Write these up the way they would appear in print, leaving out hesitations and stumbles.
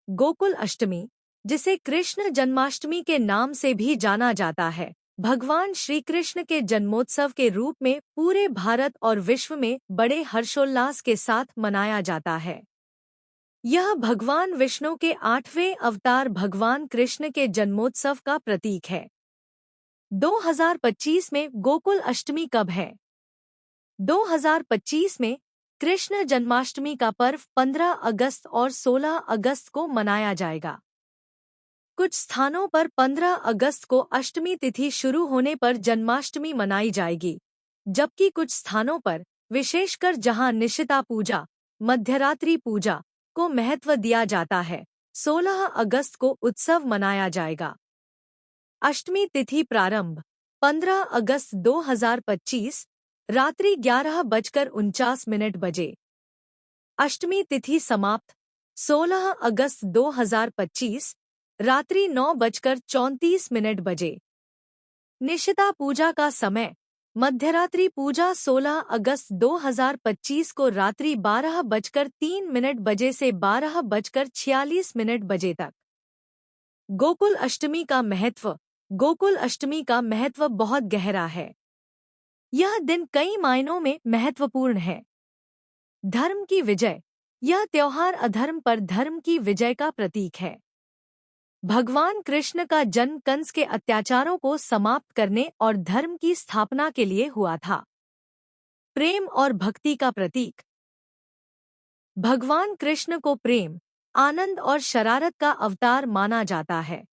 गोकुल अष्टमी, जिसे कृष्ण जन्माष्टमी के नाम से भी जाना जाता है, भगवान श्री कृष्ण के जन्मोत्सव के रूप में पूरे भारत और विश्व में बड़े हर्षोल्लास के साथ मनाया जाता है। यह भगवान विष्णु के 8वें अवतार भगवान कृष्ण के जन्मोत्सव का प्रतीक है। 2025 में गोकुल अष्टमी कब है? 2025 में कृष्ण जन्माष्टमी का पर्व 15 अगस्त और 16 अगस्त को मनाया जाएगा। कुछ स्थानों पर 15 अगस्त को अष्टमी तिथि शुरू होने पर जन्माष्टमी मनाई जाएगी, जबकि कुछ स्थानों पर, विशेषकर जहां निशिता पूजा, मध्यरात्रि पूजा को महत्व दिया जाता है, 16 अगस्त को उत्सव मनाया जाएगा। अष्टमी तिथि प्रारंभ 15 अगस्त 2025 रात्रि 11:49 बजे। अष्टमी तिथि समाप्त 16 अगस्त 2025 रात्रि 9:34 बजे। निशिता पूजा का समय मध्यरात्रि पूजा 16 अगस्त 2025 को रात्रि 12:03 बजे से 12:46 बजे तक। गोकुल अष्टमी का महत्व। गोकुल अष्टमी का महत्व बहुत गहरा है। यह दिन कई मायनों में महत्वपूर्ण है। धर्म की विजय। यह त्योहार अधर्म पर धर्म की विजय का प्रतीक है। भगवान कृष्ण का जन्म कंस के अत्याचारों को समाप्त करने और धर्म की स्थापना के लिए हुआ था। प्रेम और भक्ति का प्रतीक। भगवान कृष्ण को प्रेम, आनंद और शरारत का अवतार माना जाता है।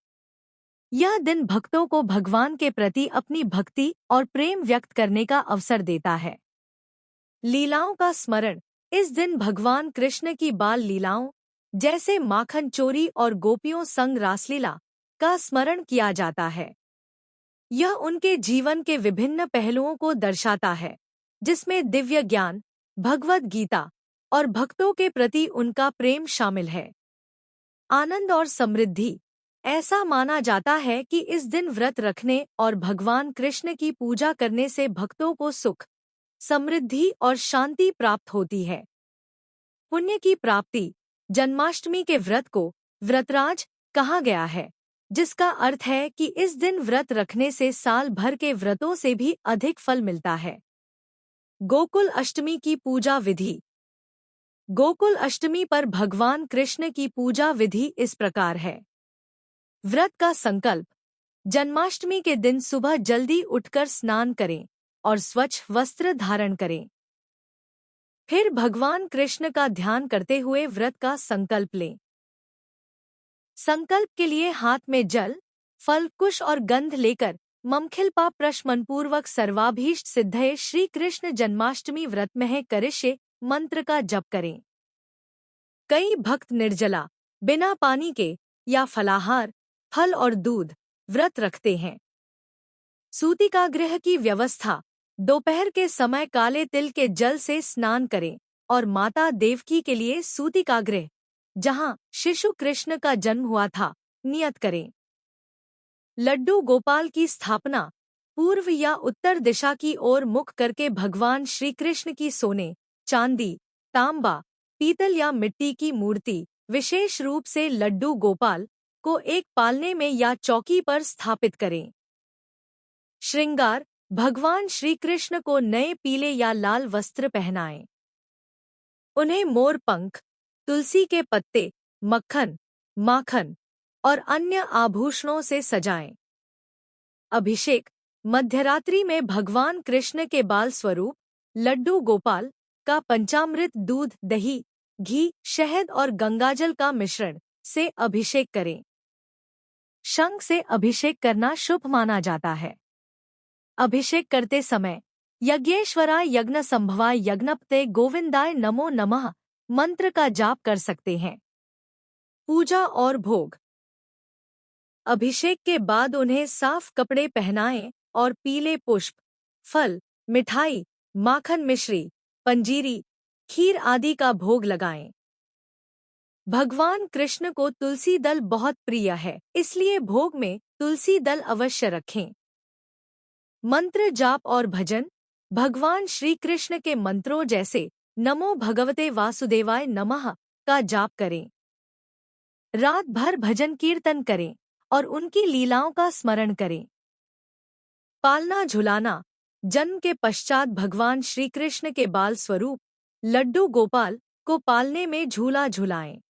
यह दिन भक्तों को भगवान के प्रति अपनी भक्ति और प्रेम व्यक्त करने का अवसर देता है। लीलाओं का स्मरण। इस दिन भगवान कृष्ण की बाल लीलाओं, जैसे माखन चोरी और गोपियों संग रासलीला, का स्मरण किया जाता है। यह उनके जीवन के विभिन्न पहलुओं को दर्शाता है, जिसमें दिव्य ज्ञान, भगवद गीता और भक्तों के प्रति उनका प्रेम शामिल है। आनंद और समृद्धि। ऐसा माना जाता है कि इस दिन व्रत रखने और भगवान कृष्ण की पूजा करने से भक्तों को सुख, समृद्धि और शांति प्राप्त होती है। पुण्य की प्राप्ति। जन्माष्टमी के व्रत को व्रतराज कहा गया है, जिसका अर्थ है कि इस दिन व्रत रखने से साल भर के व्रतों से भी अधिक फल मिलता है। गोकुल अष्टमी की पूजा विधि। गोकुल अष्टमी पर भगवान कृष्ण की पूजा विधि इस प्रकार है। व्रत का संकल्प। जन्माष्टमी के दिन सुबह जल्दी उठकर स्नान करें और स्वच्छ वस्त्र धारण करें। फिर भगवान कृष्ण का ध्यान करते हुए व्रत का संकल्प लें। संकल्प के लिए हाथ में जल, फल, कुश और गंध लेकर ममखिलपा प्रशमनपूर्वक सर्वाभीष्ट सिद्धये श्री कृष्ण जन्माष्टमी व्रत में करिष्ये मंत्र का जप करें। कई भक्त निर्जला, बिना पानी के या फलाहार, फल और दूध व्रत रखते हैं। सूतिकाग्रह की व्यवस्था। दोपहर के समय काले तिल के जल से स्नान करें और माता देवकी के लिए सूतिकाग्रह, जहां शिशु कृष्ण का जन्म हुआ था, नियत करें। लड्डू गोपाल की स्थापना। पूर्व या उत्तर दिशा की ओर मुख करके भगवान श्री कृष्ण की सोने, चांदी, तांबा, पीतल या मिट्टी की मूर्ति, विशेष रूप से लड्डू गोपाल, को एक पालने में या चौकी पर स्थापित करें। श्रृंगार। भगवान श्री कृष्ण को नए पीले या लाल वस्त्र पहनाएं। उन्हें मोर पंख, तुलसी के पत्ते, मक्खन, माखन और अन्य आभूषणों से सजाएं। अभिषेक। मध्यरात्रि में भगवान कृष्ण के बाल स्वरूप लड्डू गोपाल का पंचामृत, दूध, दही, घी, शहद और गंगाजल का मिश्रण से अभिषेक करें। शंख से अभिषेक करना शुभ माना जाता है। अभिषेक करते समय यज्ञेश्वराय यज्ञ संभवाय यज्ञपते गोविंदाय नमो नमः मंत्र का जाप कर सकते हैं। पूजा और भोग। अभिषेक के बाद उन्हें साफ कपड़े पहनाएं और पीले पुष्प, फल, मिठाई, माखन मिश्री, पंजीरी, खीर आदि का भोग लगाएं। भगवान कृष्ण को तुलसी दल बहुत प्रिय है, इसलिए भोग में तुलसी दल अवश्य रखें। मंत्र जाप और भजन। भगवान श्री कृष्ण के मंत्रों जैसे नमो भगवते वासुदेवाय नमः का जाप करें। रात भर भजन कीर्तन करें और उनकी लीलाओं का स्मरण करें। पालना झुलाना। जन्म के पश्चात भगवान श्री कृष्ण के बाल स्वरूप लड्डू गोपाल को पालने में झूला झुलाएं।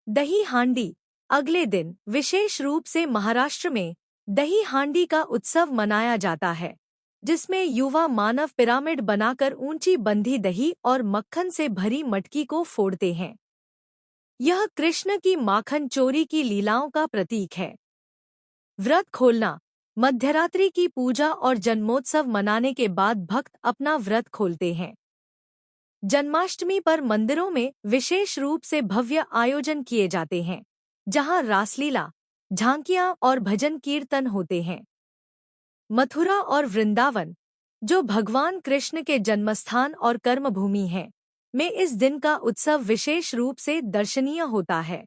दही हांडी। अगले दिन विशेष रूप से महाराष्ट्र में दही हांडी का उत्सव मनाया जाता है, जिसमें युवा मानव पिरामिड बनाकर ऊंची बंधी दही और मक्खन से भरी मटकी को फोड़ते हैं। यह कृष्ण की माखन चोरी की लीलाओं का प्रतीक है। व्रत खोलना। मध्यरात्रि की पूजा और जन्मोत्सव मनाने के बाद भक्त अपना व्रत खोलते हैं। जन्माष्टमी पर मंदिरों में विशेष रूप से भव्य आयोजन किए जाते हैं, जहां रासलीला, झांकियां और भजन कीर्तन होते हैं। मथुरा और वृंदावन, जो भगवान कृष्ण के जन्मस्थान और कर्मभूमि हैं, में इस दिन का उत्सव विशेष रूप से दर्शनीय होता है।